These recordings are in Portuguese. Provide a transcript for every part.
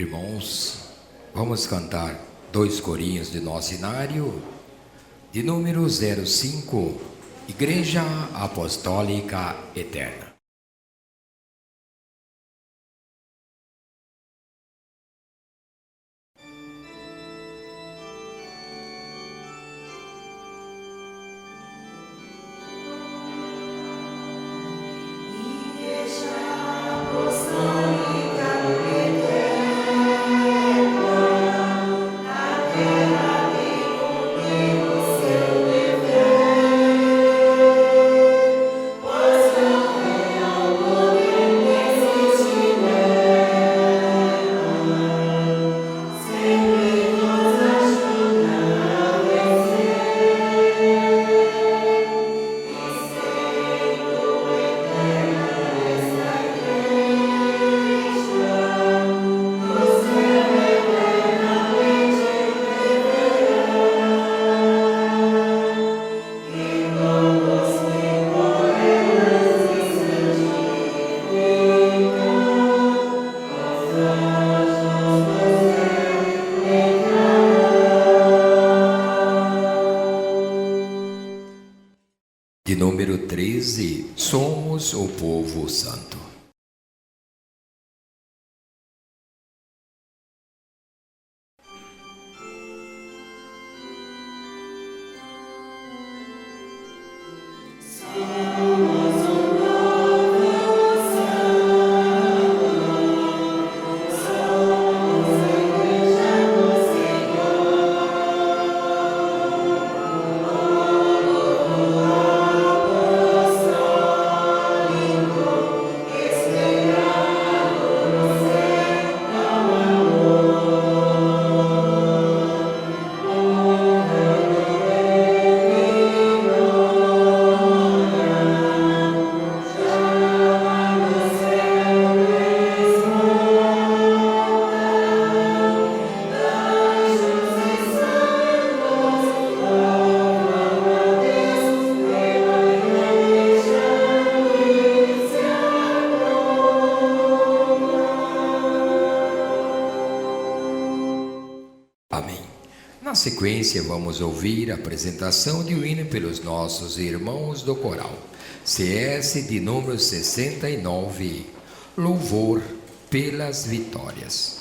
Irmãos, vamos cantar 2 corinhos de nosso inário, de número 05, Igreja Apostólica Eterna. De número 13, somos o povo santo. Na sequência, vamos ouvir a apresentação de um hino pelos nossos irmãos do coral, CS de número 69, Louvor pelas Vitórias.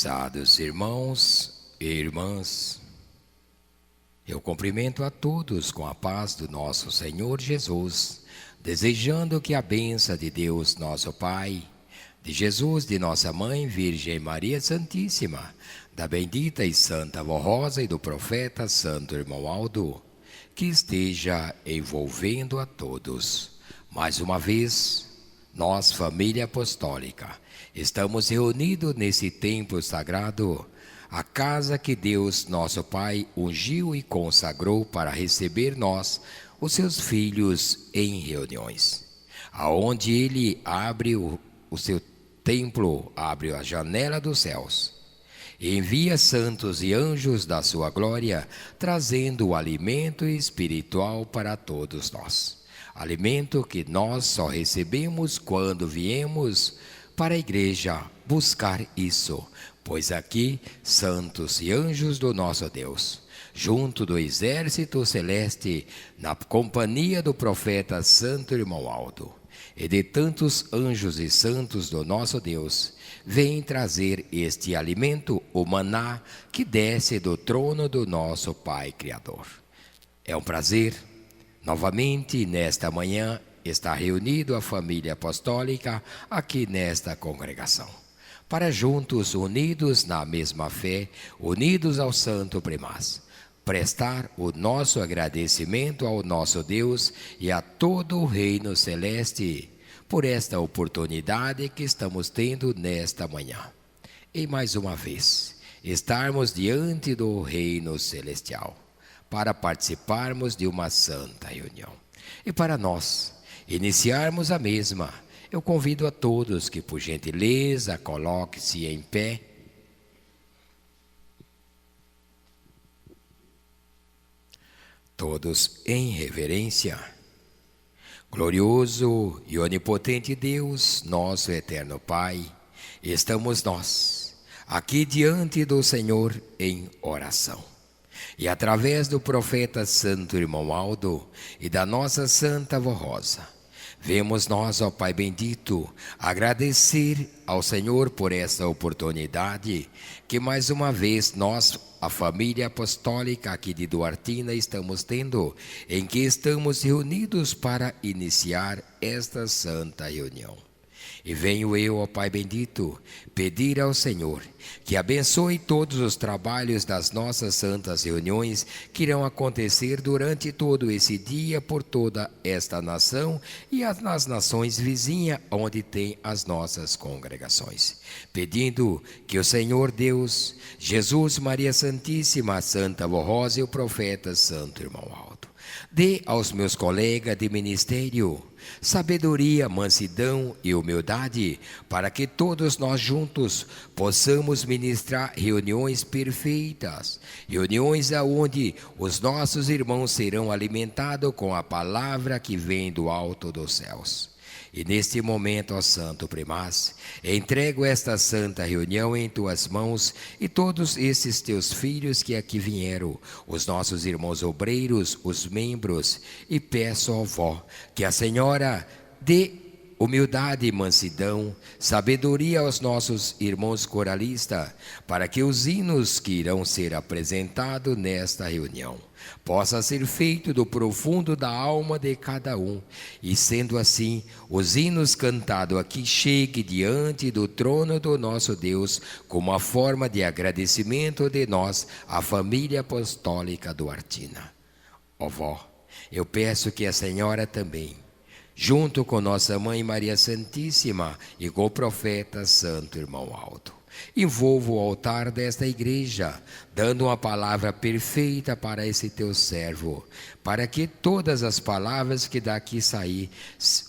Prezados irmãos e irmãs, eu cumprimento a todos com a paz do nosso Senhor Jesus, desejando que a bênção de Deus nosso Pai, de Jesus, de nossa Mãe, Virgem Maria Santíssima, da bendita e santa Vó Rosa e do profeta Santo Irmão Aldo, que esteja envolvendo a todos. Mais uma vez, nós, família apostólica, estamos reunidos nesse templo sagrado, a casa que Deus, nosso Pai, ungiu e consagrou para receber nós, os seus filhos, em reuniões. Aonde Ele abre o seu templo, abre a janela dos céus, e envia santos e anjos da sua glória, trazendo o alimento espiritual para todos nós. Alimento que nós só recebemos quando viemos para a igreja buscar isso, pois aqui, santos e anjos do nosso Deus, junto do exército celeste, na companhia do profeta Santo Irmão Aldo, e de tantos anjos e santos do nosso Deus, vem trazer este alimento, o maná, que desce do trono do nosso Pai Criador. É um prazer, novamente, nesta manhã, estar reunido a família apostólica aqui nesta congregação, para juntos, unidos na mesma fé, unidos ao Santo Primaz, prestar o nosso agradecimento ao nosso Deus e a todo o reino celeste por esta oportunidade que estamos tendo nesta manhã. E mais uma vez, estarmos diante do reino celestial para participarmos de uma santa reunião. E para nós iniciarmos a mesma, eu convido a todos que, por gentileza, coloque-se em pé. Todos em reverência. Glorioso e onipotente Deus, nosso eterno Pai, estamos nós, aqui diante do Senhor em oração. E através do profeta Santo Irmão Aldo e da nossa Santa Vó Rosa, vemos nós, ó Pai bendito, agradecer ao Senhor por essa oportunidade que mais uma vez nós, a família apostólica aqui de Duartina, estamos tendo, em que estamos reunidos para iniciar esta santa reunião. E venho eu, ó Pai bendito, pedir ao Senhor que abençoe todos os trabalhos das nossas santas reuniões que irão acontecer durante todo esse dia por toda esta nação e nas nações vizinhas onde tem as nossas congregações. Pedindo que o Senhor Deus, Jesus, Maria Santíssima, Santa Vó Rosa e o profeta Santo Irmão Aldo, dê aos meus colegas de ministério sabedoria, mansidão e humildade, para que todos nós juntos possamos ministrar reuniões perfeitas, reuniões aonde os nossos irmãos serão alimentados com a palavra que vem do alto dos céus. E neste momento, ó Santo Primaz, entrego esta santa reunião em tuas mãos e todos esses teus filhos que aqui vieram, os nossos irmãos obreiros, os membros, e peço, ó Vó, que a Senhora dê humildade e mansidão, sabedoria aos nossos irmãos coralistas, para que os hinos que irão ser apresentados nesta reunião possa ser feito do profundo da alma de cada um, e sendo assim, os hinos cantados aqui cheguem diante do trono do nosso Deus, como uma forma de agradecimento de nós, a família apostólica duartina. Ó Vó, eu peço que a Senhora também, junto com nossa Mãe Maria Santíssima e com o profeta Santo Irmão Aldo, envolva o altar desta igreja, dando uma palavra perfeita para esse teu servo, para que todas as palavras que daqui sair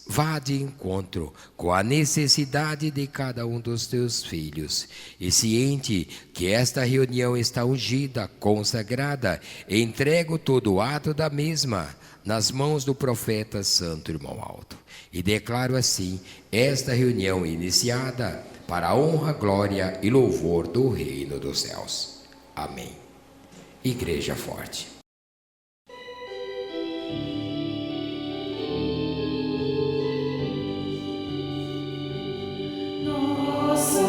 vá de encontro com a necessidade de cada um dos teus filhos. E ciente que esta reunião está ungida, consagrada, entrego todo o ato da mesma nas mãos do profeta Santo Irmão Aldo. E declaro assim esta reunião iniciada para a honra, glória e louvor do reino dos céus. Amém. Igreja forte. Nossa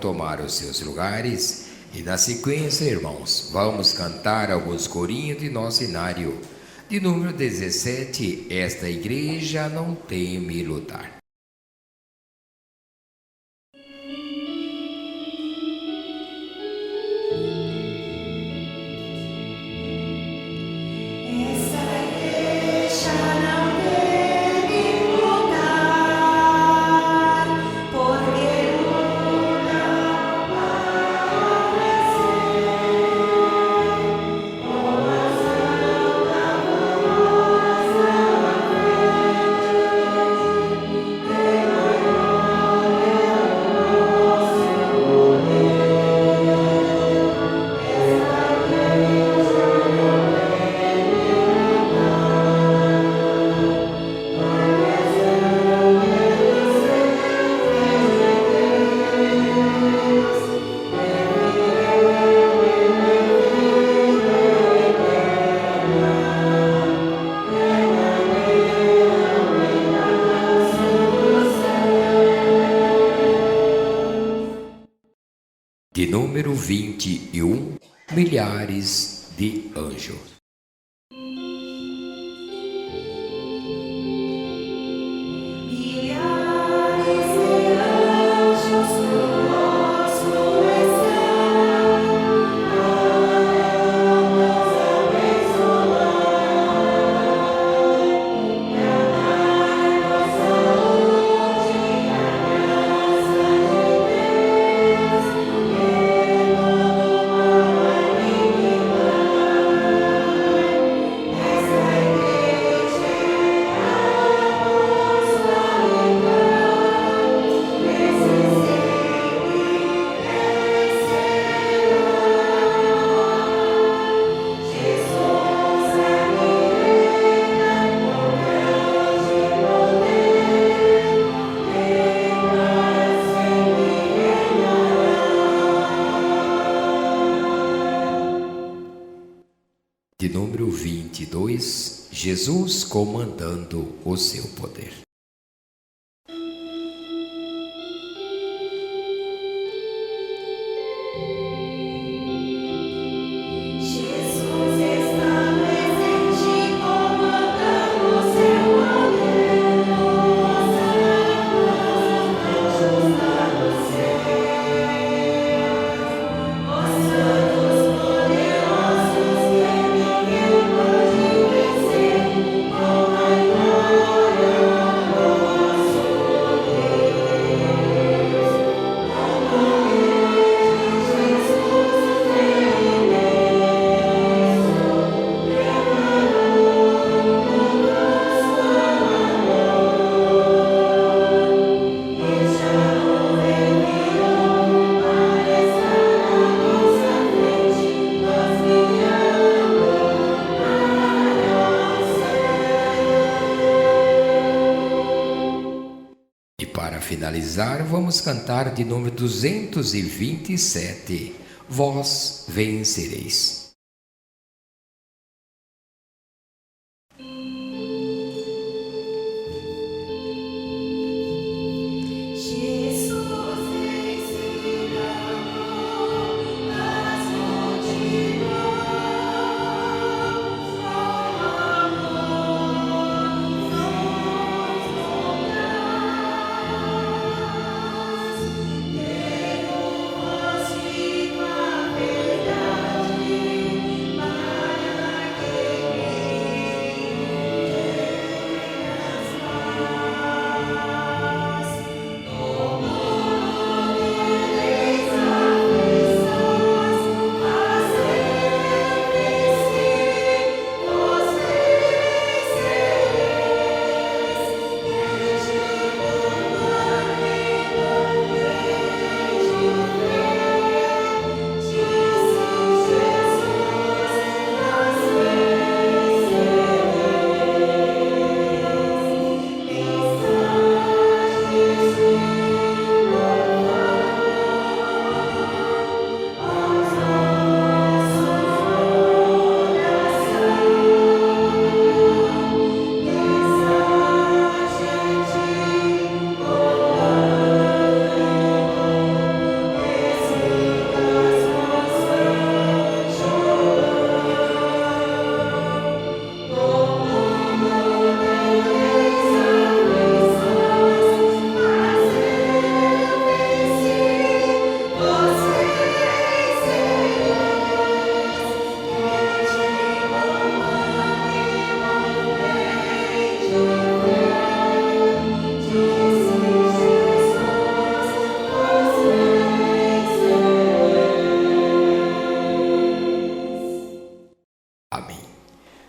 tomar os seus lugares e, na sequência, irmãos, vamos cantar alguns corinhos de nosso inário. De número 17, esta igreja não teme lutar. De número 21, milhares de anjos. De número 22, Jesus comandando o seu poder. Para finalizar, vamos cantar de número 227, Vós vencereis. Verdade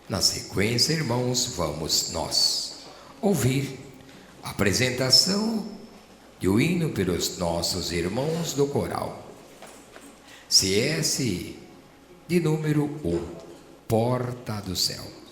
Na sequência, irmãos, vamos nós ouvir a apresentação de um hino pelos nossos irmãos do coral. CS de número 1, Porta do Céu.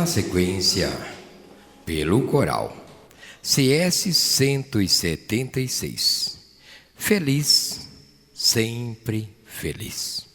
Na sequência, pelo coral, CS 176. Feliz, sempre feliz.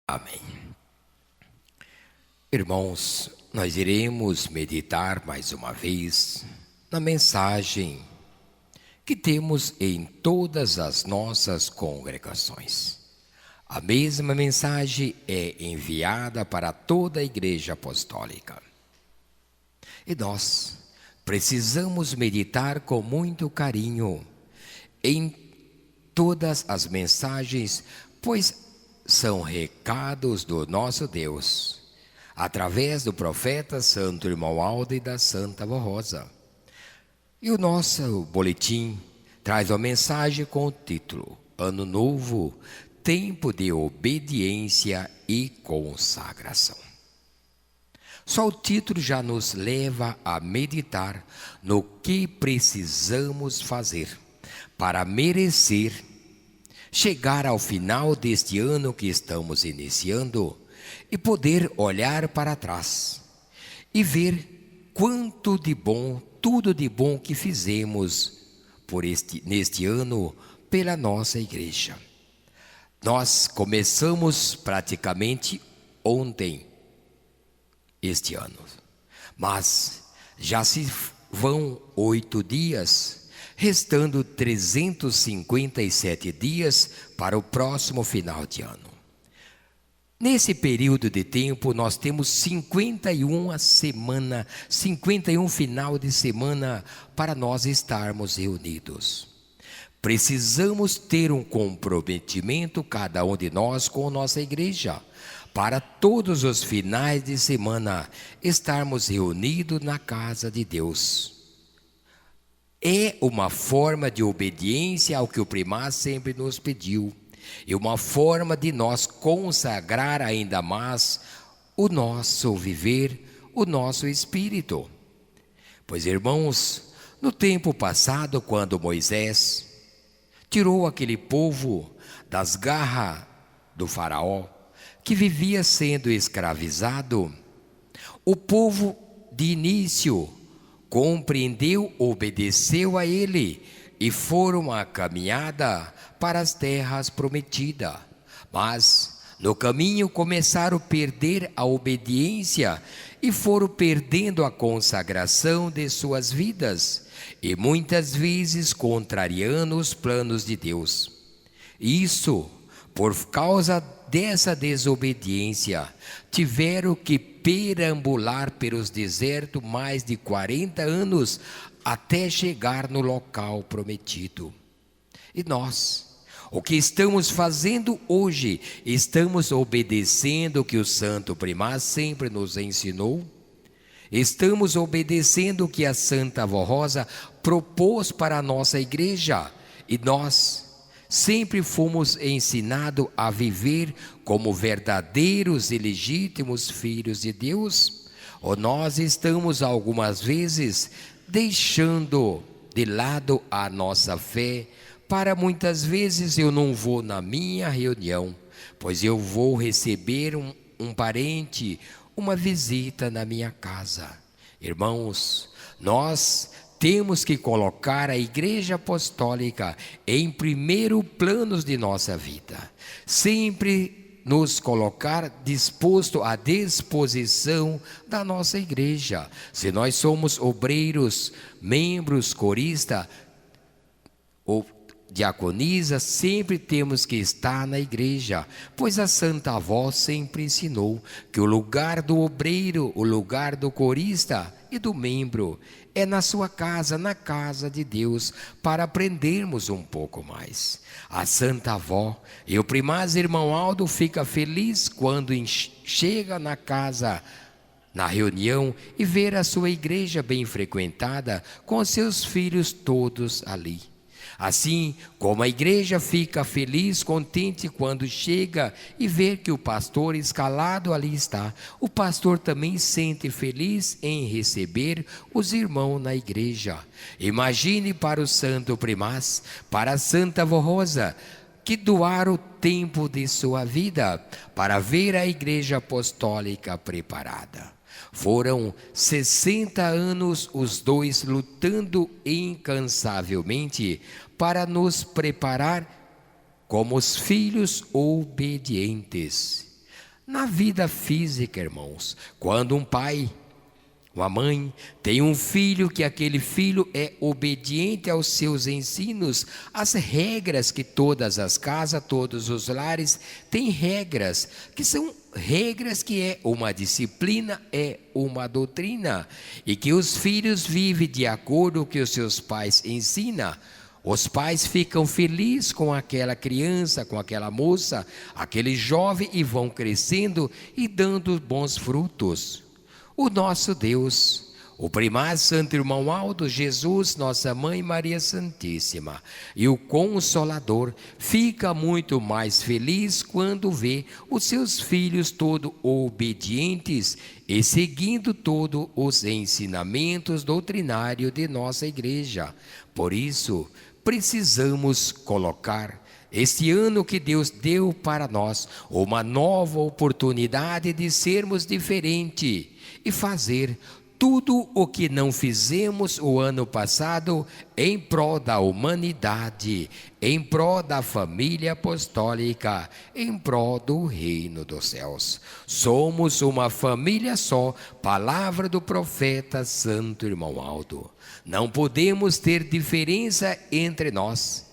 Amém. Irmãos, nós iremos meditar mais uma vez na mensagem que temos em todas as nossas congregações. A mesma mensagem é enviada para toda a Igreja Apostólica. E nós precisamos meditar com muito carinho em todas as mensagens, pois são recados do nosso Deus, através do profeta Santo Irmão Aldo e da Santa Avó Rosa. E o nosso boletim traz uma mensagem com o título: Ano Novo, Tempo de Obediência e Consagração. Só o título já nos leva a meditar no que precisamos fazer para merecer chegar ao final deste ano que estamos iniciando e poder olhar para trás e ver quanto de bom, tudo de bom que fizemos neste ano pela nossa igreja. Nós começamos praticamente ontem este ano, mas já se vão 8 dias, restando 357 dias para o próximo final de ano. Nesse período de tempo, nós temos 51 final de semana para nós estarmos reunidos. Precisamos ter um comprometimento, cada um de nós, com a nossa igreja, para todos os finais de semana estarmos reunidos na casa de Deus. É uma forma de obediência ao que o primaz sempre nos pediu, e uma forma de nós consagrar ainda mais o nosso viver, o nosso espírito. Pois, irmãos, no tempo passado, quando Moisés tirou aquele povo das garras do faraó, que vivia sendo escravizado, o povo de início compreendeu, obedeceu a ele e foram a caminhada para as terras prometidas. Mas no caminho começaram a perder a obediência e foram perdendo a consagração de suas vidas, e muitas vezes contrariando os planos de Deus. Isso, por causa dessa desobediência, tiveram que perambular pelos desertos mais de 40 anos até chegar no local prometido. E nós, o que estamos fazendo hoje? Estamos obedecendo o que o Santo Primaz sempre nos ensinou? Estamos obedecendo o que a Santa Avó Rosa propôs para a nossa igreja? E nós sempre fomos ensinados a viver como verdadeiros e legítimos filhos de Deus? Ou nós estamos algumas vezes deixando de lado a nossa fé, para muitas vezes eu não vou na minha reunião, pois eu vou receber um parente, uma visita na minha casa. Irmãos, nós temos que colocar a Igreja Apostólica em primeiro plano de nossa vida. Sempre nos colocar disposto à disposição da nossa igreja. Se nós somos obreiros, membros, corista ou diaconisa, sempre temos que estar na igreja, pois a Santa Avó sempre ensinou que o lugar do obreiro, o lugar do corista e do membro é na sua casa, na casa de Deus, para aprendermos um pouco mais. A Santa Avó e o primaz Irmão Aldo fica feliz quando chega na casa, na reunião, e ver a sua igreja bem frequentada, com seus filhos todos ali. Assim como a igreja fica feliz, contente quando chega e vê que o pastor escalado ali está, o pastor também sente feliz em receber os irmãos na igreja. Imagine para o Santo Primaz, para a Santa Avó Rosa, que doaram o tempo de sua vida para ver a Igreja Apostólica preparada. Foram 60 anos os dois lutando incansavelmente para nos preparar como os filhos obedientes. Na vida física, irmãos, quando um pai, uma mãe tem um filho, que aquele filho é obediente aos seus ensinos, às regras que todas as casas, todos os lares têm regras, que são regras que é uma disciplina, é uma doutrina, e que os filhos vivem de acordo com o que os seus pais ensinam. Os pais ficam felizes com aquela criança, com aquela moça, aquele jovem, e vão crescendo e dando bons frutos. O nosso Deus, o primaz Santo Irmão Aldo, Jesus, nossa Mãe Maria Santíssima, e o Consolador, fica muito mais feliz quando vê os seus filhos todos obedientes e seguindo todos os ensinamentos doutrinários de nossa igreja. Por isso, precisamos colocar este ano que Deus deu para nós uma nova oportunidade de sermos diferentes e fazer tudo o que não fizemos o ano passado em prol da humanidade, em prol da família apostólica, em prol do reino dos céus. Somos uma família só, palavra do profeta Santo Irmão Aldo. Não podemos ter diferença entre nós.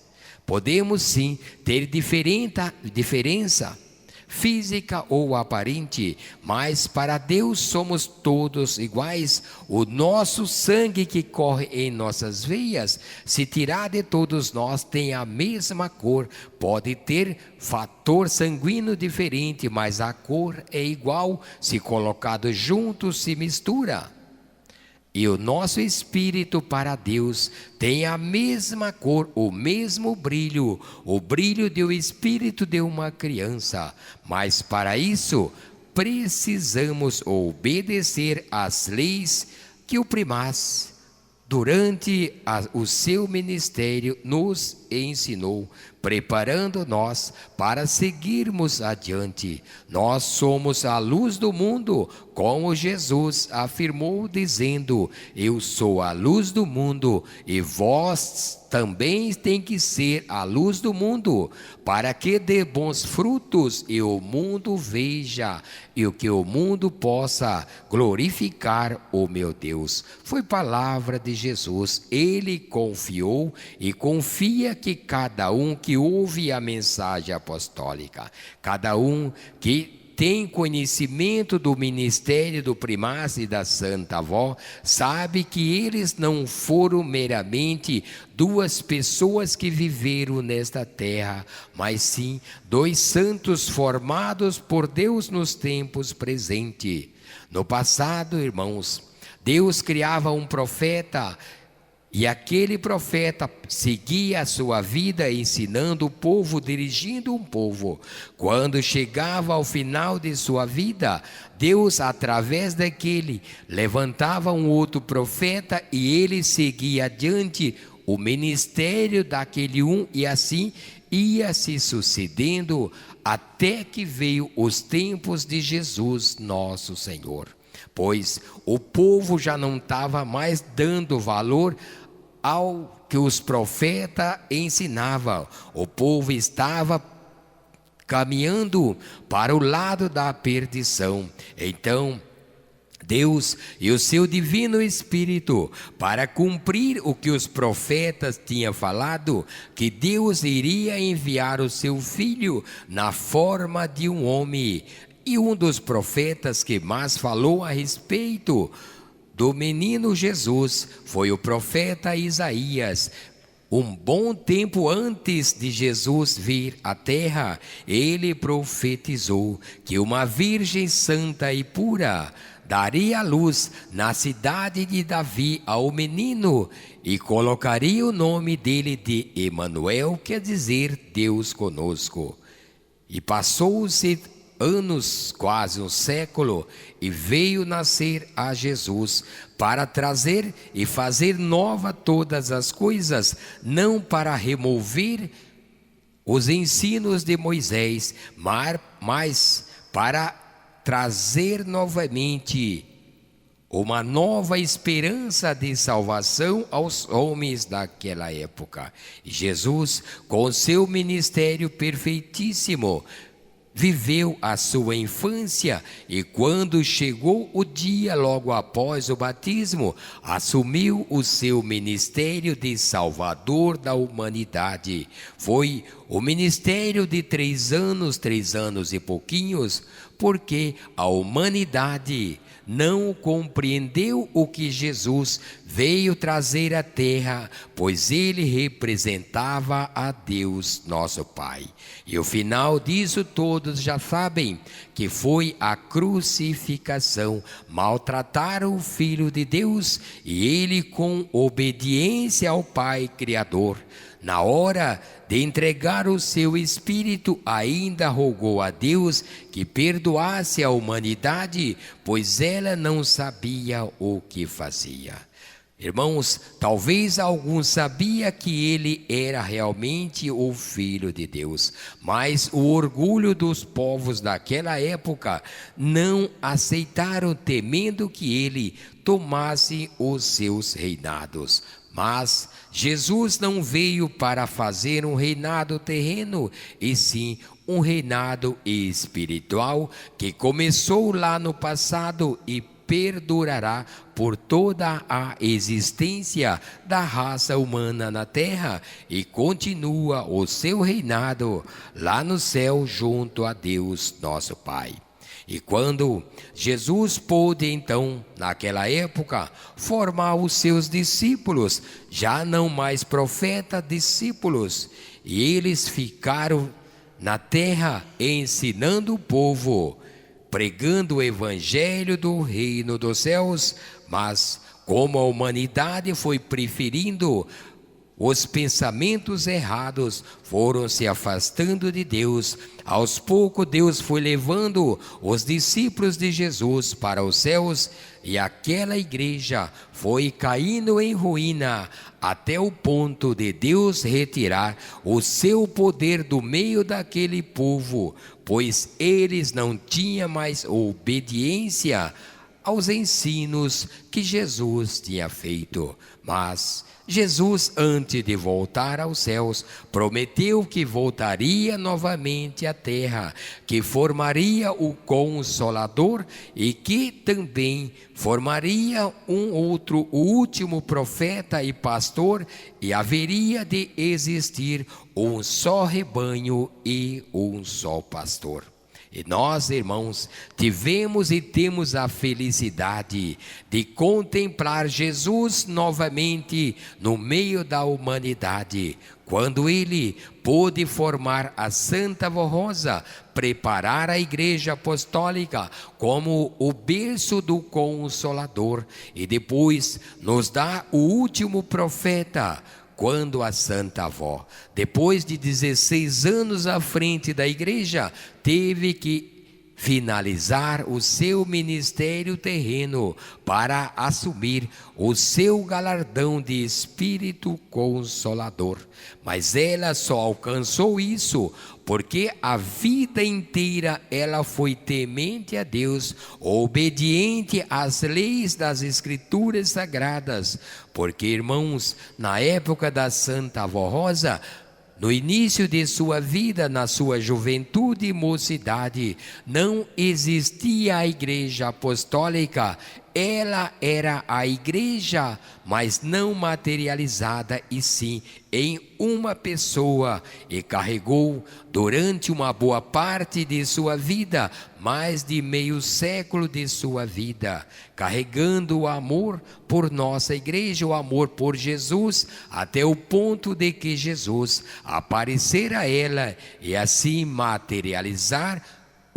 Podemos sim ter diferença física ou aparente, mas para Deus somos todos iguais. O nosso sangue que corre em nossas veias, se tirar de todos nós, tem a mesma cor. Pode ter fator sanguíneo diferente, mas a cor é igual. Se colocado junto, se mistura. E o nosso espírito para Deus tem a mesma cor, o mesmo brilho, o brilho do espírito de uma criança. Mas para isso, precisamos obedecer às leis que o primaz, durante o seu ministério, nos ensinou, preparando-nos para seguirmos adiante. Nós somos a luz do mundo, como Jesus afirmou, dizendo: eu sou a luz do mundo, e vós também tem que ser a luz do mundo, para que dê bons frutos e o mundo veja, e o que o mundo possa glorificar o meu Deus. Foi palavra de Jesus. Ele confiou e confia que cada um que ouve a mensagem apostólica, cada um que tem conhecimento do ministério do primaz e da Santa Avó, sabe que eles não foram meramente duas pessoas que viveram nesta terra, mas sim dois santos formados por Deus nos tempos presentes. No passado, irmãos, Deus criava um profeta, e aquele profeta seguia a sua vida ensinando o povo, dirigindo um povo. Quando chegava ao final de sua vida, Deus, através daquele, levantava um outro profeta e ele seguia adiante o ministério daquele um, e assim ia se sucedendo até que veio os tempos de Jesus, nosso Senhor. Pois o povo já não estava mais dando valor ao que os profetas ensinavam. O povo estava caminhando para o lado da perdição. Então, Deus e o seu divino Espírito, para cumprir o que os profetas tinham falado, que Deus iria enviar o seu Filho na forma de um homem. E um dos profetas que mais falou a respeito do menino Jesus foi o profeta Isaías. Um bom tempo antes de Jesus vir à terra, ele profetizou que uma virgem santa e pura daria à luz na cidade de Davi ao menino e colocaria o nome dele de Emanuel, quer dizer Deus conosco. E passou-se anos, quase um século, e veio nascer a Jesus para trazer e fazer nova todas as coisas, não para remover os ensinos de Moisés, mas para trazer novamente uma nova esperança de salvação aos homens daquela época. E Jesus, com seu ministério perfeitíssimo, viveu a sua infância e, quando chegou o dia logo após o batismo, assumiu o seu ministério de Salvador da humanidade. Foi o ministério de 3 anos e pouquinhos, porque a humanidade não compreendeu o que Jesus veio trazer à terra, pois ele representava a Deus nosso Pai. E o final disso todos já sabem, que foi a crucificação. Maltrataram o Filho de Deus e ele, com obediência ao Pai Criador, na hora de entregar o seu Espírito, ainda rogou a Deus que perdoasse a humanidade, pois ela não sabia o que fazia. Irmãos, talvez alguns sabiam que ele era realmente o Filho de Deus, mas o orgulho dos povos daquela época não aceitaram, temendo que ele tomasse os seus reinados. Mas Jesus não veio para fazer um reinado terreno, e sim um reinado espiritual que começou lá no passado e perdurará por toda a existência da raça humana na terra, e continua o seu reinado lá no céu junto a Deus nosso Pai. E quando Jesus pôde então, naquela época, formar os seus discípulos, já não mais profetas, discípulos, e eles ficaram na terra ensinando o povo, pregando o evangelho do reino dos céus. Mas como a humanidade foi preferindo os pensamentos errados, foram se afastando de Deus, aos poucos Deus foi levando os discípulos de Jesus para os céus, e aquela igreja foi caindo em ruína, até o ponto de Deus retirar o seu poder do meio daquele povo, pois eles não tinham mais obediência aos ensinos que Jesus tinha feito. Mas Jesus, antes de voltar aos céus, prometeu que voltaria novamente à terra, que formaria o Consolador e que também formaria um outro, o último profeta e pastor, e haveria de existir um só rebanho e um só pastor. E nós, irmãos, tivemos e temos a felicidade de contemplar Jesus novamente no meio da humanidade, quando ele pôde formar a Santa Voz Rosa, preparar a Igreja Apostólica como o berço do Consolador, e depois nos dá o último profeta, quando a Santa Avó, depois de 16 anos à frente da igreja, teve que finalizar o seu ministério terreno para assumir o seu galardão de Espírito Consolador. Mas ela só alcançou isso porque a vida inteira ela foi temente a Deus, obediente às leis das Escrituras Sagradas. Porque, irmãos, na época da Santa Avó Rosa, no início de sua vida, na sua juventude e mocidade, não existia a Igreja Apostólica. Ela era a igreja, mas não materializada, e sim em uma pessoa, e carregou durante uma boa parte de sua vida, mais de meio século de sua vida, carregando o amor por nossa igreja, o amor por Jesus, até o ponto de que Jesus aparecer a ela e assim materializar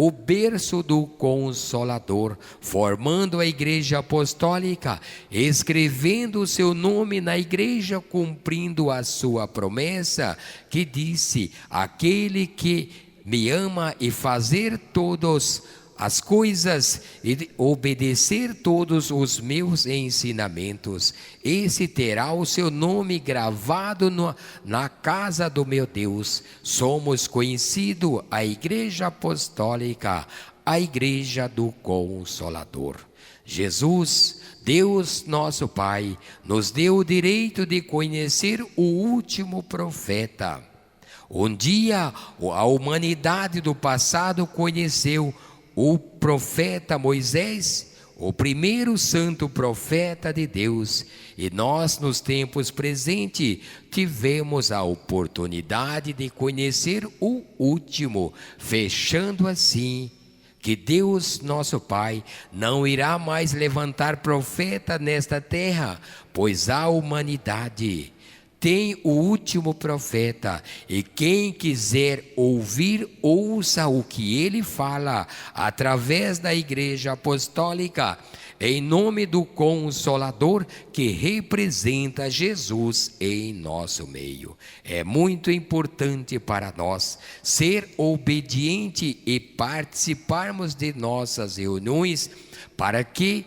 o berço do Consolador, formando a Igreja Apostólica, escrevendo o seu nome na igreja, cumprindo a sua promessa, que disse: aquele que me ama e fazer todas as coisas e obedecer todos os meus ensinamentos, esse terá o seu nome gravado na casa do meu Deus. Somos conhecidos a Igreja Apostólica, a Igreja do Consolador. Jesus, Deus nosso Pai, nos deu o direito de conhecer o último profeta, Um dia a humanidade do passado conheceu o profeta Moisés, o primeiro santo profeta de Deus, e nós nos tempos presentes tivemos a oportunidade de conhecer o último, fechando assim que Deus, nosso Pai, não irá mais levantar profeta nesta terra, pois a humanidade tem o último profeta, e quem quiser ouvir, ouça o que ele fala através da Igreja Apostólica, em nome do Consolador que representa Jesus em nosso meio. É muito importante para nós ser obediente e participarmos de nossas reuniões, para que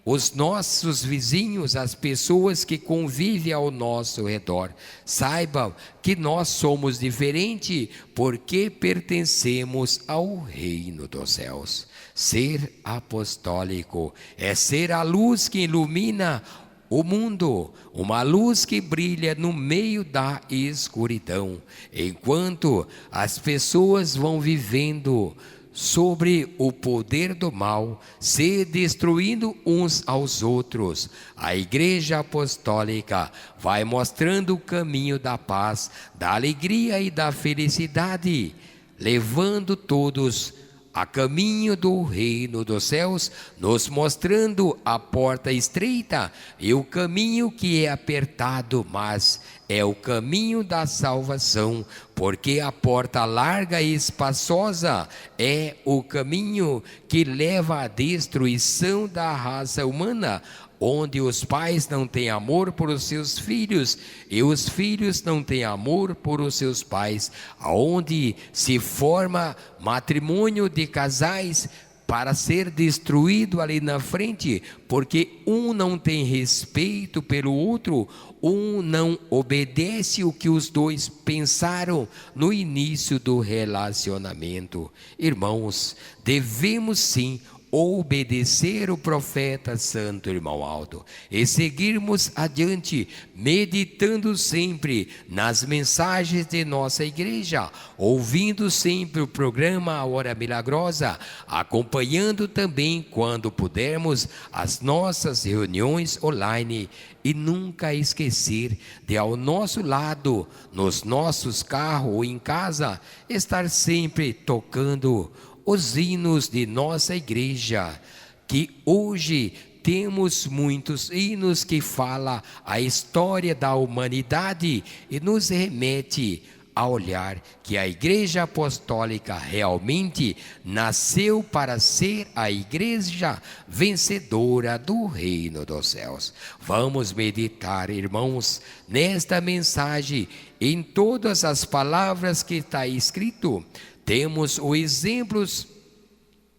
os nossos vizinhos, as pessoas que convivem ao nosso redor, saibam que nós somos diferentes porque pertencemos ao reino dos céus. Ser apostólico é ser a luz que ilumina o mundo, uma luz que brilha no meio da escuridão, enquanto as pessoas vão vivendo sobre o poder do mal, se destruindo uns aos outros. A Igreja Apostólica vai mostrando o caminho da paz, da alegria e da felicidade, levando todos a caminho do reino dos céus, nos mostrando a porta estreita e o caminho que é apertado, mas é o caminho da salvação, porque a porta larga e espaçosa é o caminho que leva à destruição da raça humana, onde os pais não têm amor por os seus filhos e os filhos não têm amor por os seus pais, onde se forma matrimônio de casais para ser destruído ali na frente, porque um não tem respeito pelo outro, um não obedece o que os dois pensaram no início do relacionamento. Irmãos, devemos sim obedecer o profeta santo, irmão Aldo, e seguirmos adiante, meditando sempre nas mensagens de nossa igreja, ouvindo sempre o programa A Hora Milagrosa, acompanhando também, quando pudermos, as nossas reuniões online, e nunca esquecer de, ao nosso lado, nos nossos carros ou em casa, estar sempre tocando os hinos de nossa igreja, que hoje temos muitos hinos que falam a história da humanidade e nos remete a olhar que a Igreja Apostólica realmente nasceu para ser a igreja vencedora do reino dos céus. Vamos meditar, irmãos, nesta mensagem, em todas as palavras que está escrito. Temos os exemplos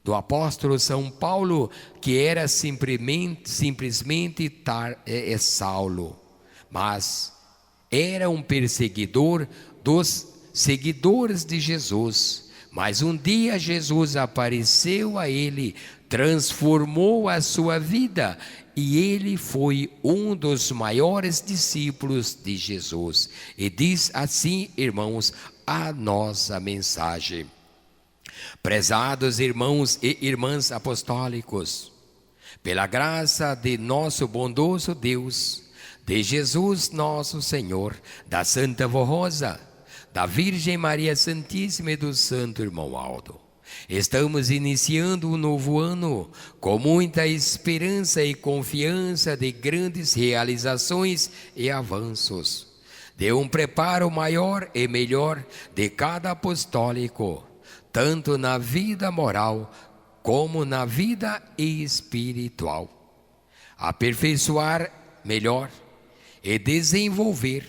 do apóstolo São Paulo, que era simplesmente Saulo, mas era um perseguidor dos seguidores de Jesus. Mas um dia Jesus apareceu a ele, transformou a sua vida, e ele foi um dos maiores discípulos de Jesus. E diz assim, irmãos, a nossa mensagem: prezados irmãos e irmãs apostólicos, pela graça de nosso bondoso Deus, de Jesus nosso Senhor, da Santa Vó Rosa, da Virgem Maria Santíssima e do Santo Irmão Aldo, estamos iniciando um novo ano com muita esperança e confiança de grandes realizações e avanços, de um preparo maior e melhor de cada apostólico, tanto na vida moral como na vida espiritual. Aperfeiçoar melhor e desenvolver,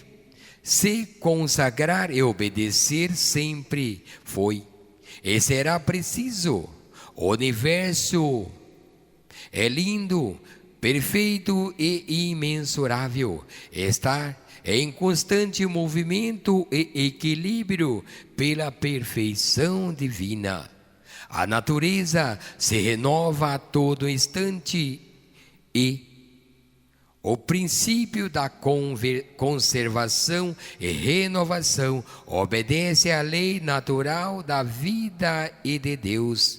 se consagrar e obedecer sempre foi e será preciso. O universo é lindo, perfeito e imensurável. Está em constante movimento e equilíbrio pela perfeição divina. A natureza se renova a todo instante e O princípio da conservação e renovação obedece à lei natural da vida e de Deus.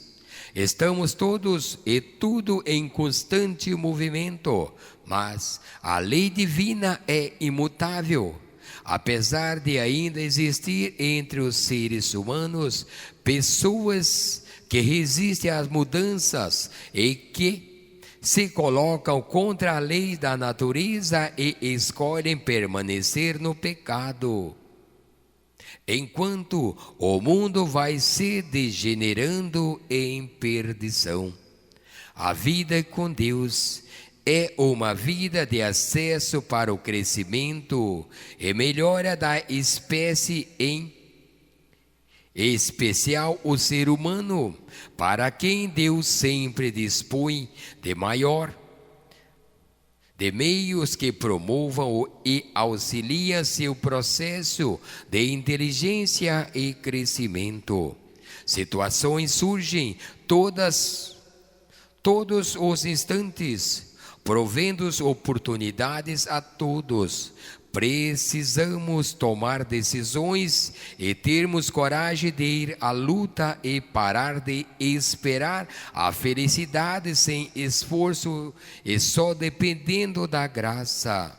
Estamos todos e tudo em constante movimento, mas a lei divina é imutável. Apesar de ainda existir entre os seres humanos pessoas que resistem às mudanças e que se colocam contra a lei da natureza e escolhem permanecer no pecado. Enquanto o mundo vai se degenerando em perdição, a vida com Deus é uma vida de acesso para o crescimento e melhora da espécie, em especial o ser humano, para quem Deus sempre dispõe de meios que promovam e auxiliam seu processo de inteligência e crescimento. Situações surgem todos os instantes, provendo oportunidades a todos. Precisamos tomar decisões e termos coragem de ir à luta e parar de esperar a felicidade sem esforço e só dependendo da graça.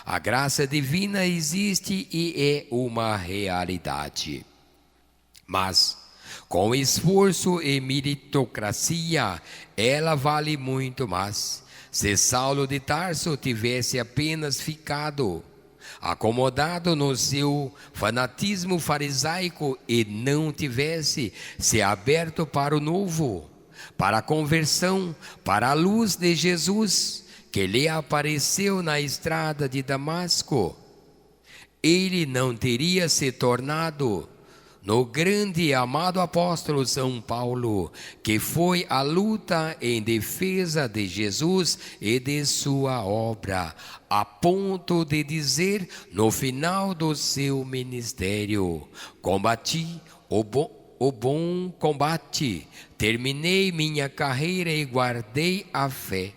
A graça divina existe e é uma realidade. Mas, com esforço e meritocracia, ela vale muito mais. Se Saulo de Tarso tivesse apenas ficado acomodado no seu fanatismo farisaico e não tivesse se aberto para o novo, para a conversão, para a luz de Jesus que lhe apareceu na estrada de Damasco, ele não teria se tornado no grande e amado apóstolo São Paulo, que foi à luta em defesa de Jesus e de sua obra, a ponto de dizer no final do seu ministério: combati o bom combate, terminei minha carreira e guardei a fé.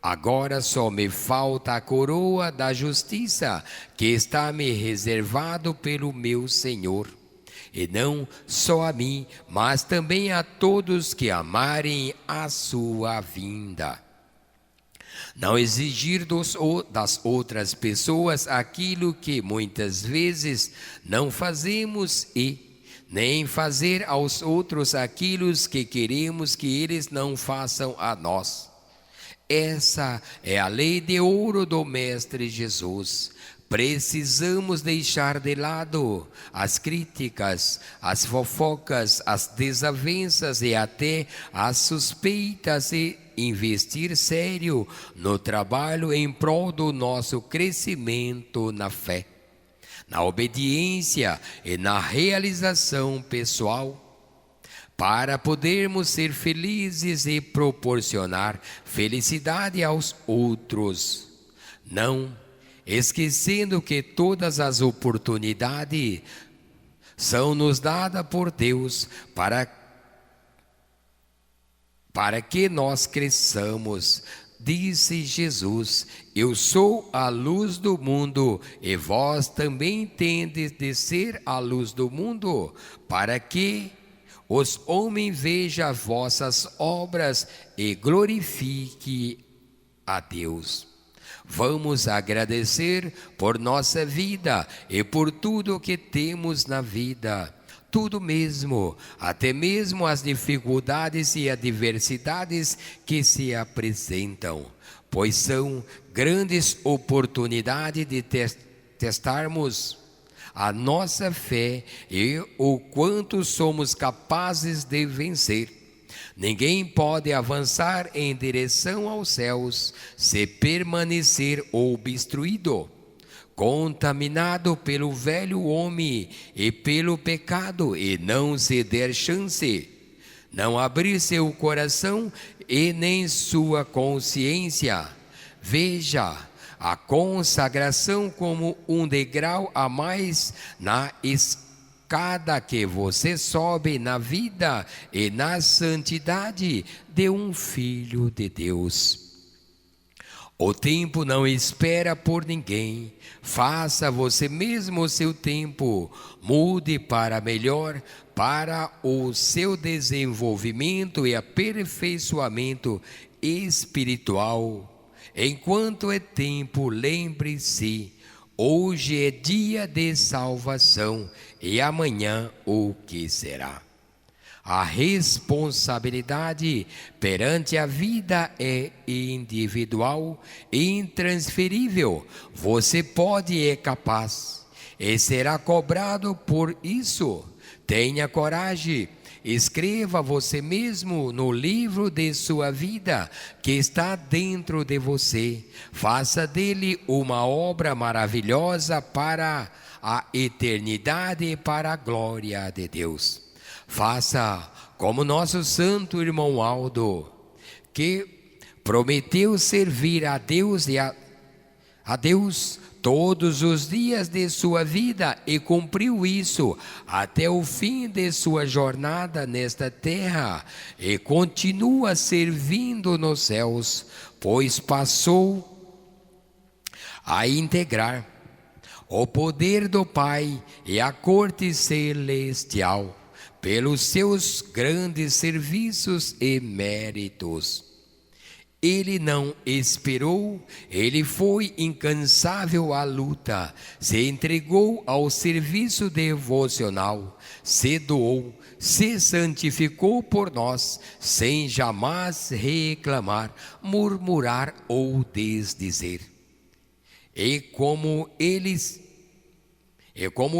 Agora só me falta a coroa da justiça, que está me reservado pelo meu Senhor. E não só a mim, mas também a todos que amarem a sua vinda. Não exigir das outras pessoas aquilo que muitas vezes não fazemos e nem fazer aos outros aquilo que queremos que eles não façam a nós. Essa é a lei de ouro do Mestre Jesus. Precisamos deixar de lado as críticas, as fofocas, as desavenças e até as suspeitas e investir sério no trabalho em prol do nosso crescimento na fé, na obediência e na realização pessoal, para podermos ser felizes e proporcionar felicidade aos outros. Não esquecendo que todas as oportunidades são nos dadas por Deus para que nós cresçamos. Disse Jesus: eu sou a luz do mundo, e vós também tendes de ser a luz do mundo, para que os homens vejam as vossas obras e glorifiquem a Deus. Vamos agradecer por nossa vida e por tudo que temos na vida. Tudo mesmo, até mesmo as dificuldades e adversidades que se apresentam, pois são grandes oportunidades de testarmos a nossa fé e o quanto somos capazes de vencer. Ninguém pode avançar em direção aos céus se permanecer obstruído, contaminado pelo velho homem e pelo pecado, e não se der chance, não abrir seu coração e nem sua consciência. Veja a consagração como um degrau a mais na escada que você sobe na vida e na santidade de um filho de Deus. O tempo não espera por ninguém. Faça você mesmo o seu tempo. Mude para melhor, para o seu desenvolvimento e aperfeiçoamento espiritual. Enquanto é tempo, lembre-se: hoje é dia de salvação e amanhã o que será? A responsabilidade perante a vida é individual e intransferível. Você pode e é capaz e será cobrado por isso. Tenha coragem. Escreva você mesmo no livro de sua vida que está dentro de você. Faça dele uma obra maravilhosa para a eternidade e para a glória de Deus. Faça como nosso santo irmão Aldo, que prometeu servir a Deus e a Deus todos os dias de sua vida e cumpriu isso até o fim de sua jornada nesta terra e continua servindo nos céus, pois passou a integrar o poder do Pai e a corte celestial pelos seus grandes serviços e méritos. Ele não esperou, ele foi incansável à luta, se entregou ao serviço devocional, se doou, se santificou por nós, sem jamais reclamar, murmurar ou desdizer. E como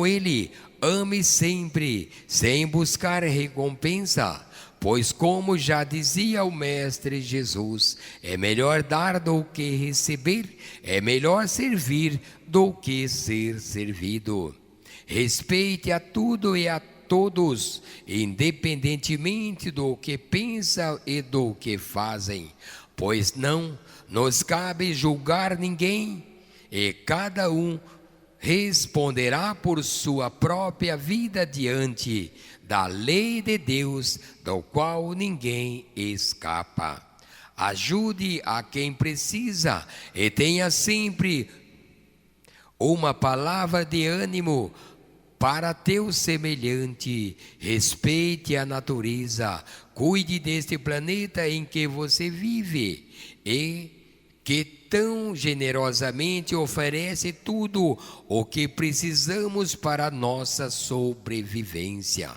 ele ame sempre, sem buscar recompensa, pois como já dizia o Mestre Jesus, é melhor dar do que receber, é melhor servir do que ser servido. Respeite a tudo e a todos, independentemente do que pensam e do que fazem, pois não nos cabe julgar ninguém, e cada um responderá por sua própria vida diante da lei de Deus, do qual ninguém escapa. Ajude a quem precisa e tenha sempre uma palavra de ânimo para teu semelhante. Respeite a natureza, cuide deste planeta em que você vive e que tão generosamente oferece tudo o que precisamos para a nossa sobrevivência.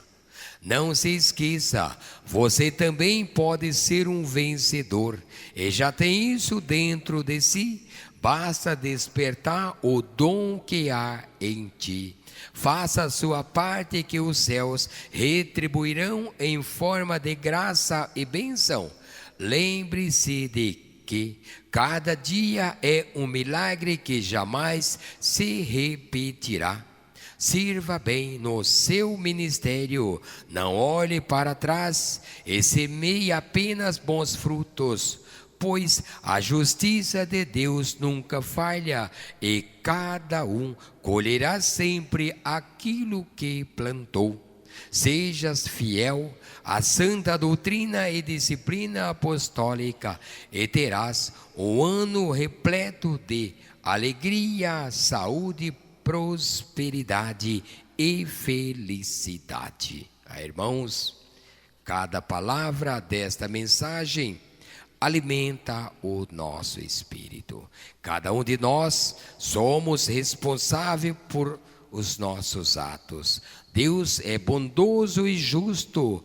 Não se esqueça, você também pode ser um vencedor e já tem isso dentro de si. Basta despertar o dom que há em ti. Faça a sua parte que os céus retribuirão em forma de graça e bênção. Lembre-se de que cada dia é um milagre que jamais se repetirá. Sirva bem no seu ministério, não olhe para trás e semeie apenas bons frutos, pois a justiça de Deus nunca falha e cada um colherá sempre aquilo que plantou. Sejas fiel à santa doutrina e disciplina apostólica e terás um ano repleto de alegria, saúde, prosperidade e felicidade. Irmãos, cada palavra desta mensagem alimenta o nosso espírito. Cada um de nós somos responsáveis por os nossos atos. Deus é bondoso e justo.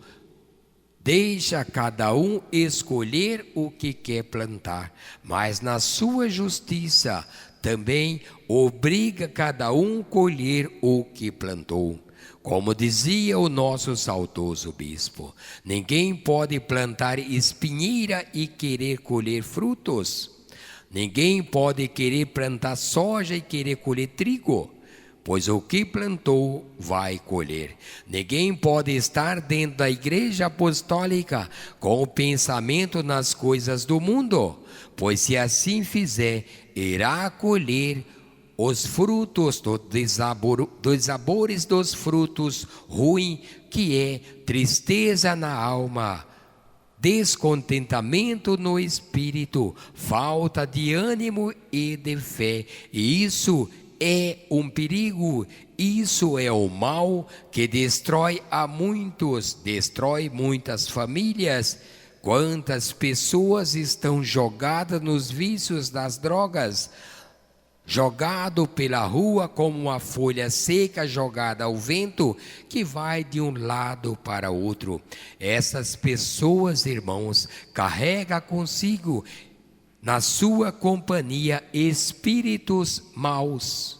Deixa cada um escolher o que quer plantar, mas na sua justiça também obriga cada um a colher o que plantou. Como dizia o nosso saudoso bispo, ninguém pode plantar espinheira e querer colher frutos. Ninguém pode querer plantar soja e querer colher trigo, pois o que plantou vai colher. Ninguém pode estar dentro da igreja apostólica com o pensamento nas coisas do mundo, pois se assim fizer, irá colher os frutos dos sabores dos frutos ruins, que é tristeza na alma, descontentamento no espírito, falta de ânimo e de fé. E isso é um perigo, isso é o mal que destrói muitas famílias. Quantas pessoas estão jogadas nos vícios das drogas, jogado pela rua como uma folha seca jogada ao vento, que vai de um lado para outro. Essas pessoas, irmãos, carregam consigo, na sua companhia, espíritos maus,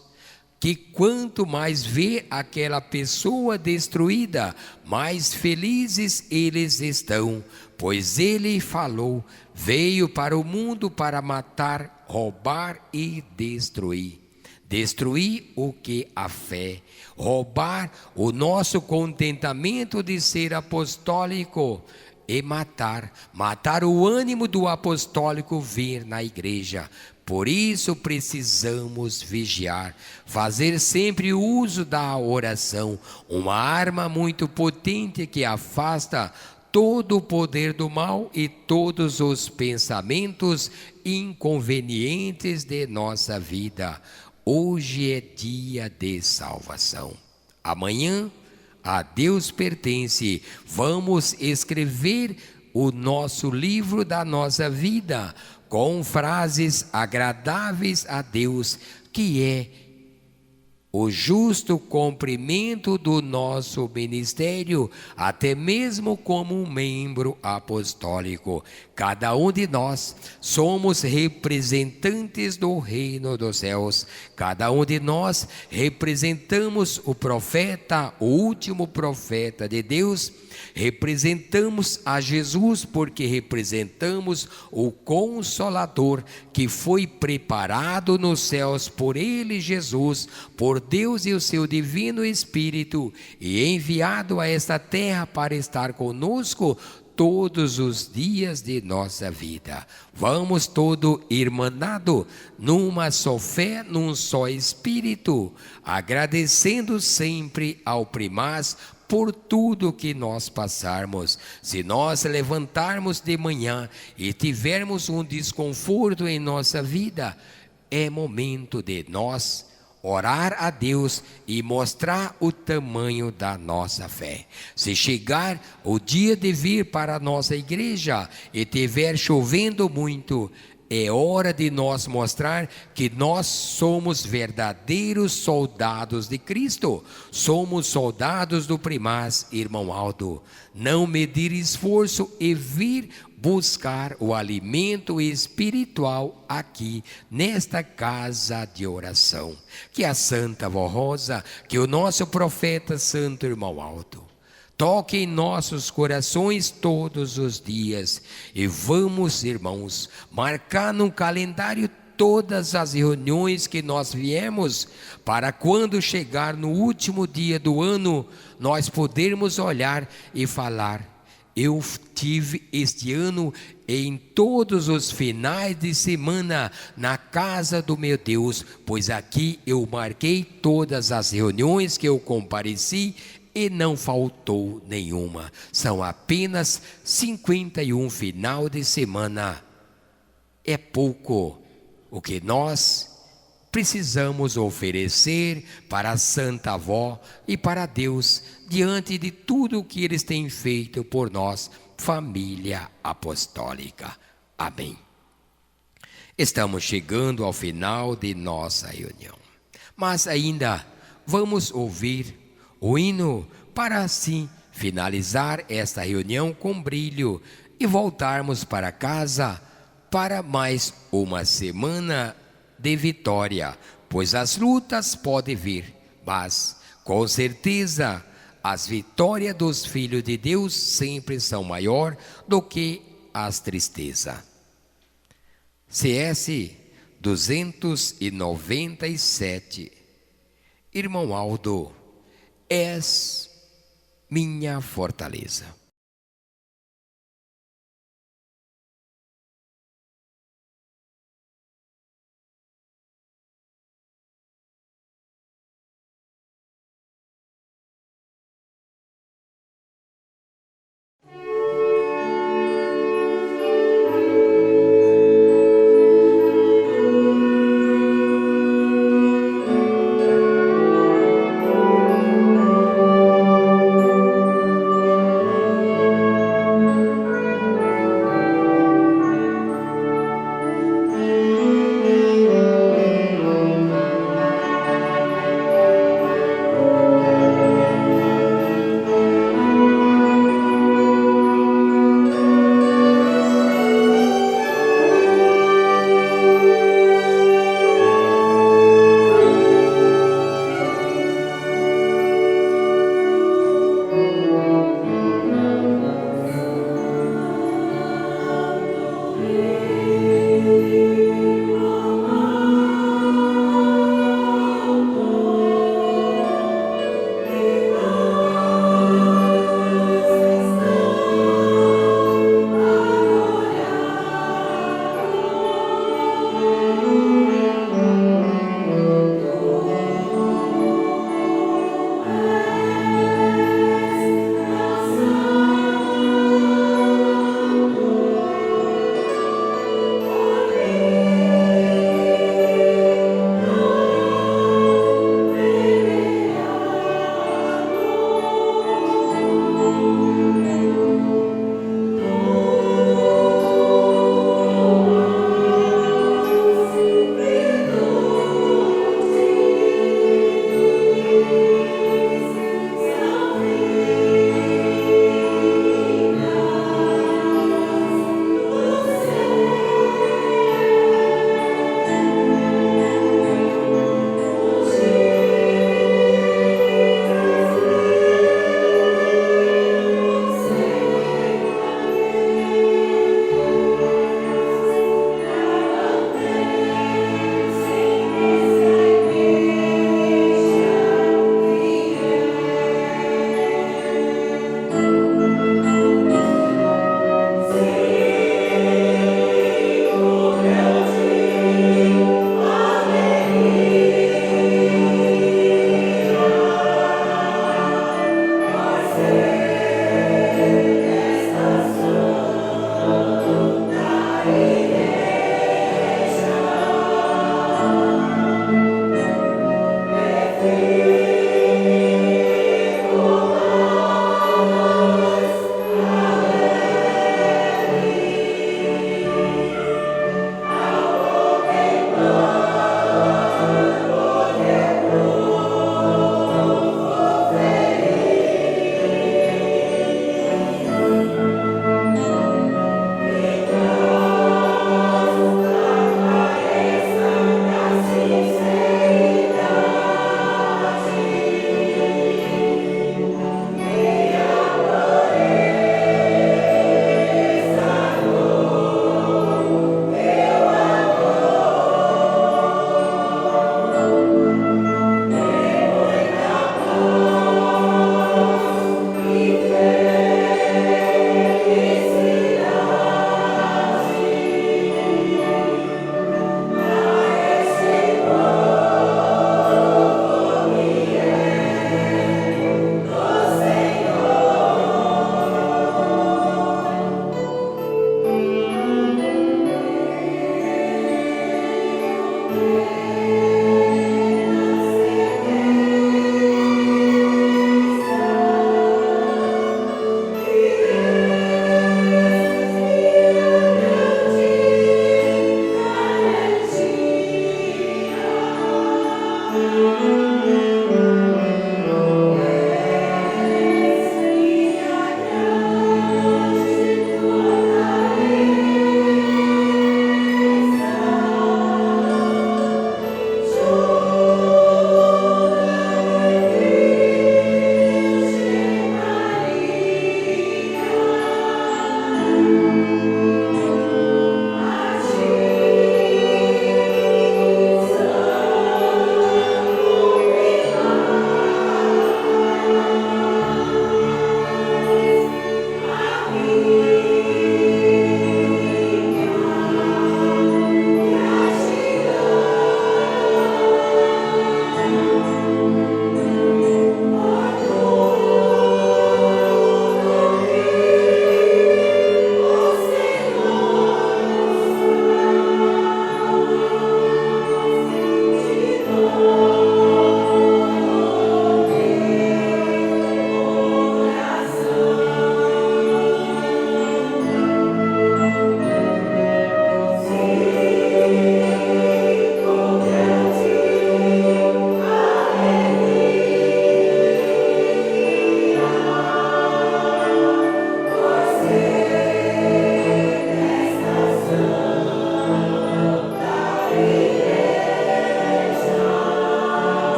que quanto mais vê aquela pessoa destruída, mais felizes eles estão, pois ele falou: veio para o mundo para matar, roubar e destruir. Destruir o que? A fé. Roubar o nosso contentamento de ser apostólico. E matar o ânimo do apostólico vir na igreja. Por isso precisamos vigiar, fazer sempre uso da oração, uma arma muito potente que afasta todo o poder do mal e todos os pensamentos inconvenientes de nossa vida. Hoje é dia de salvação. Amanhã a Deus pertence. Vamos escrever o nosso livro da nossa vida com frases agradáveis a Deus, que é o justo cumprimento do nosso ministério, até mesmo como um membro apostólico. Cada um de nós somos representantes do reino dos céus. Cada um de nós representamos o profeta, o último profeta de Deus. Representamos a Jesus porque representamos o Consolador que foi preparado nos céus por Ele, Jesus, por Deus e o seu Divino Espírito, e enviado a esta terra para estar conosco todos os dias de nossa vida. Vamos todo irmanado, numa só fé, num só Espírito, agradecendo sempre ao Primaz por tudo que nós passarmos. Se nós levantarmos de manhã e tivermos um desconforto em nossa vida, é momento de nós orar a Deus e mostrar o tamanho da nossa fé. Se chegar o dia de vir para a nossa igreja e tiver chovendo muito, é hora de nós mostrar que nós somos verdadeiros soldados de Cristo. Somos soldados do Primaz, irmão Aldo. Não medir esforço e vir buscar o alimento espiritual aqui, nesta casa de oração. Que a Santa Vó Rosa, que o nosso profeta Santo Irmão Aldo, toque em nossos corações todos os dias. E vamos, irmãos, marcar no calendário todas as reuniões que nós viemos, para quando chegar no último dia do ano, nós podermos olhar e falar: eu tive este ano em todos os finais de semana na casa do meu Deus, pois aqui eu marquei todas as reuniões que eu compareci e não faltou nenhuma. São apenas 51 final de semana. É pouco o que nós precisamos oferecer para a Santa Avó e para Deus, diante de tudo o que eles têm feito por nós, família apostólica. Amém. Estamos chegando ao final de nossa reunião, mas ainda vamos ouvir o hino para assim finalizar esta reunião com brilho e voltarmos para casa para mais uma semana de vitória, pois as lutas podem vir, mas com certeza as vitórias dos filhos de Deus sempre são maior do que as tristezas. CS 297. Irmão Aldo, és minha fortaleza.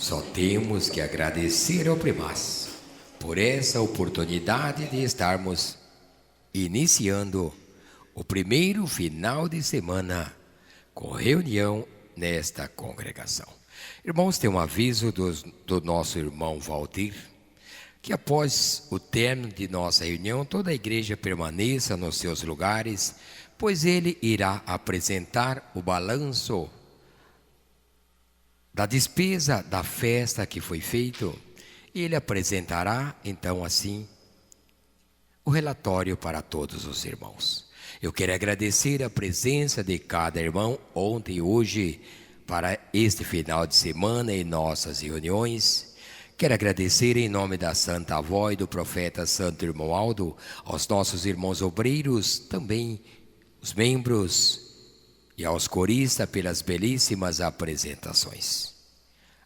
Só temos que agradecer ao Primaz por essa oportunidade de estarmos iniciando o primeiro final de semana com reunião nesta congregação. Irmãos, tem um aviso do nosso irmão Valdir, que após o término de nossa reunião, toda a igreja permaneça nos seus lugares, pois ele irá apresentar o balanço da despesa da festa que foi feito. Ele apresentará, então, assim, o relatório para todos os irmãos. Eu quero agradecer a presença de cada irmão ontem e hoje para este final de semana em nossas reuniões. Quero agradecer em nome da Santa Avó e do profeta Santo Irmão Aldo aos nossos irmãos obreiros, também os membros e aos coristas pelas belíssimas apresentações.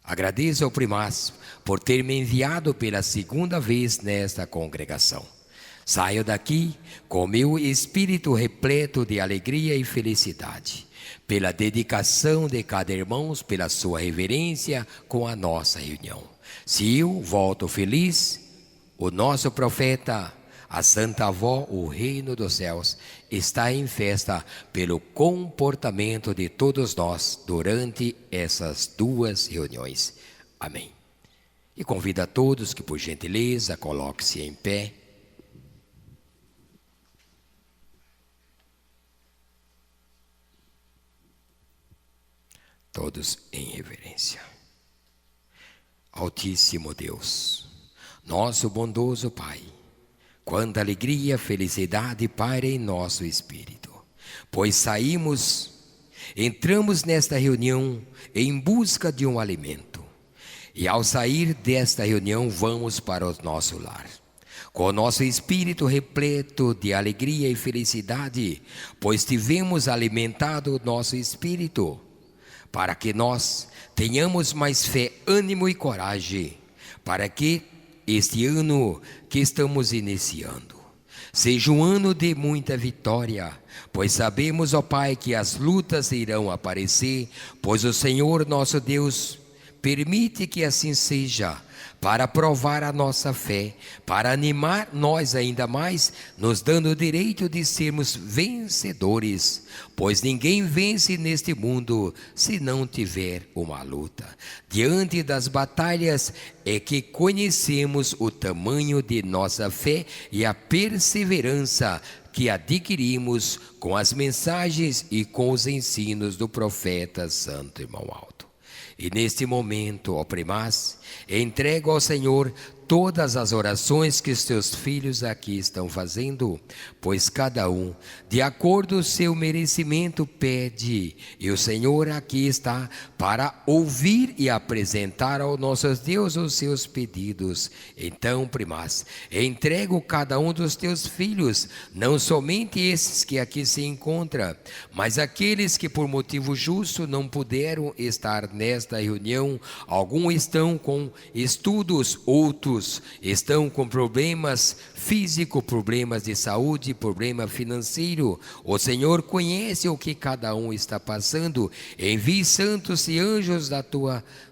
Agradeço ao Primaz por ter me enviado pela segunda vez nesta congregação. Saio daqui com meu espírito repleto de alegria e felicidade, pela dedicação de cada irmão, pela sua reverência com a nossa reunião. Se eu volto feliz, o nosso profeta, a Santa Avó, o reino dos céus, está em festa pelo comportamento de todos nós durante essas duas reuniões. Amém. E convido a todos que, por gentileza, coloquem-se em pé. Todos em reverência. Altíssimo Deus, nosso bondoso Pai, quanta alegria, felicidade paira em nosso espírito, pois entramos nesta reunião em busca de um alimento, e ao sair desta reunião vamos para o nosso lar, com o nosso espírito repleto de alegria e felicidade, pois tivemos alimentado o nosso espírito, para que nós tenhamos mais fé, ânimo e coragem, para que este ano que estamos iniciando seja um ano de muita vitória, pois sabemos, ó Pai, que as lutas irão aparecer, pois o Senhor nosso Deus permite que assim seja, para provar a nossa fé, para animar nós ainda mais, nos dando o direito de sermos vencedores, pois ninguém vence neste mundo se não tiver uma luta. Diante das batalhas é que conhecemos o tamanho de nossa fé e a perseverança que adquirimos com as mensagens e com os ensinos do profeta Santo Irmão Aldo. E neste momento, ó Primaz, entrego ao Senhor todas as orações que os teus filhos aqui estão fazendo, pois cada um, de acordo com o seu merecimento, pede, e o Senhor aqui está para ouvir e apresentar ao nosso Deus os seus pedidos. Então, Primaz, entrego cada um dos teus filhos, não somente esses que aqui se encontram, mas aqueles que por motivo justo não puderam estar nesta reunião. Alguns estão com estudos, outros estão com problemas físicos, problemas de saúde, problema financeiro. O Senhor conhece o que cada um está passando. Envie santos e anjos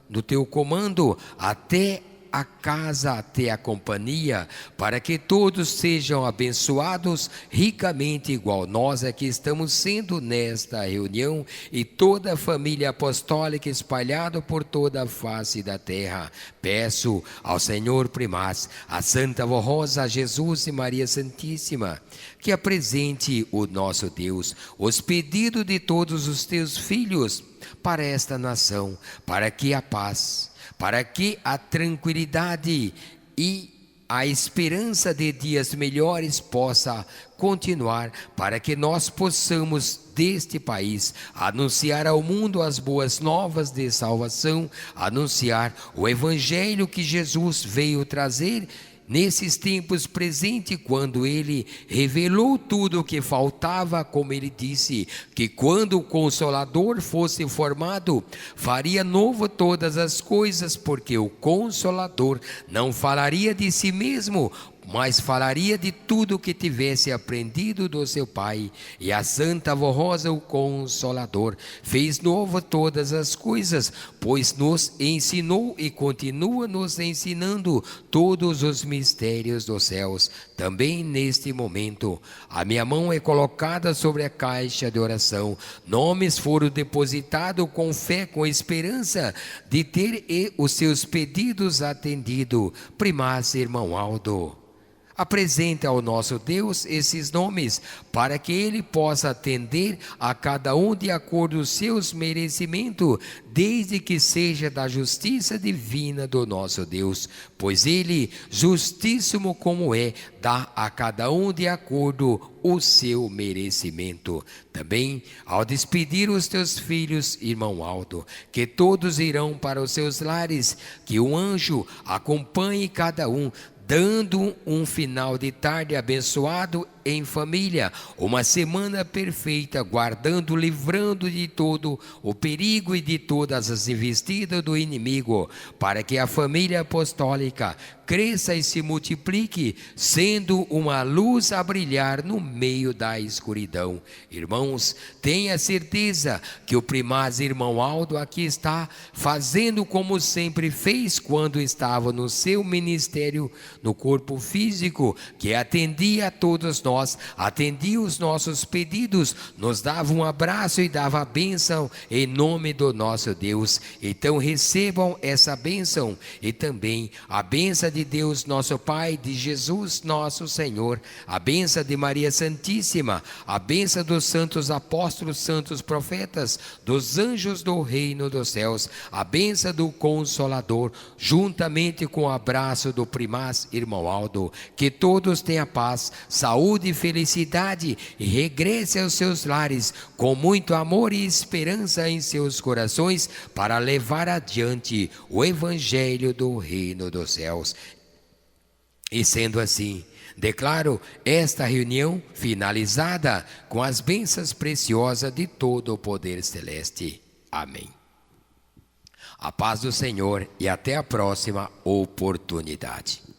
do teu comando até a casa, até a companhia, para que todos sejam abençoados ricamente, igual nós aqui estamos sendo nesta reunião, e toda a família apostólica espalhada por toda a face da terra. Peço ao Senhor Primaz, a Santa Avó Rosa, a Jesus e Maria Santíssima, que apresente o nosso Deus os pedidos de todos os teus filhos para esta nação, para que a paz, para que a tranquilidade e a esperança de dias melhores possa continuar, para que nós possamos deste país anunciar ao mundo as boas novas de salvação, anunciar o evangelho que Jesus veio trazer nesses tempos presentes, quando ele revelou tudo o que faltava, como ele disse, que quando o Consolador fosse formado, faria novo todas as coisas, porque o Consolador não falaria de si mesmo, mas falaria de tudo que tivesse aprendido do seu pai. E a Santa Voz Rosa, o Consolador, fez novo todas as coisas, pois nos ensinou e continua nos ensinando todos os mistérios dos céus. Também neste momento, a minha mão é colocada sobre a caixa de oração. Nomes foram depositados com fé, com esperança de ter os seus pedidos atendidos. Primaz irmão Aldo, apresente ao nosso Deus esses nomes, para que Ele possa atender a cada um de acordo com os seus merecimentos, desde que seja da justiça divina do nosso Deus, pois Ele, justíssimo como é, dá a cada um de acordo o seu merecimento. Também, ao despedir os teus filhos, irmão Aldo, que todos irão para os seus lares, que o anjo acompanhe cada um, dando um final de tarde abençoado em família, uma semana perfeita, guardando, livrando de todo o perigo e de todas as investidas do inimigo, para que a família apostólica cresça e se multiplique, sendo uma luz a brilhar no meio da escuridão. Irmãos, tenha certeza que o primaz irmão Aldo aqui está fazendo como sempre fez quando estava no seu ministério no corpo físico, que atendia a todos nós, atendia os nossos pedidos, nos dava um abraço e dava a bênção em nome do nosso Deus. Então recebam essa bênção e também a bênção de Deus nosso Pai, de Jesus nosso Senhor, a bênção de Maria Santíssima, a bênção dos santos apóstolos, santos profetas, dos anjos do reino dos céus, a bênção do Consolador, juntamente com o abraço do primaz irmão Aldo. Que todos tenham paz, saúde e felicidade e regresse aos seus lares com muito amor e esperança em seus corações para levar adiante o Evangelho do reino dos céus. E sendo assim, declaro esta reunião finalizada com as bênçãos preciosas de todo o poder celeste. Amém. A paz do Senhor e até a próxima oportunidade.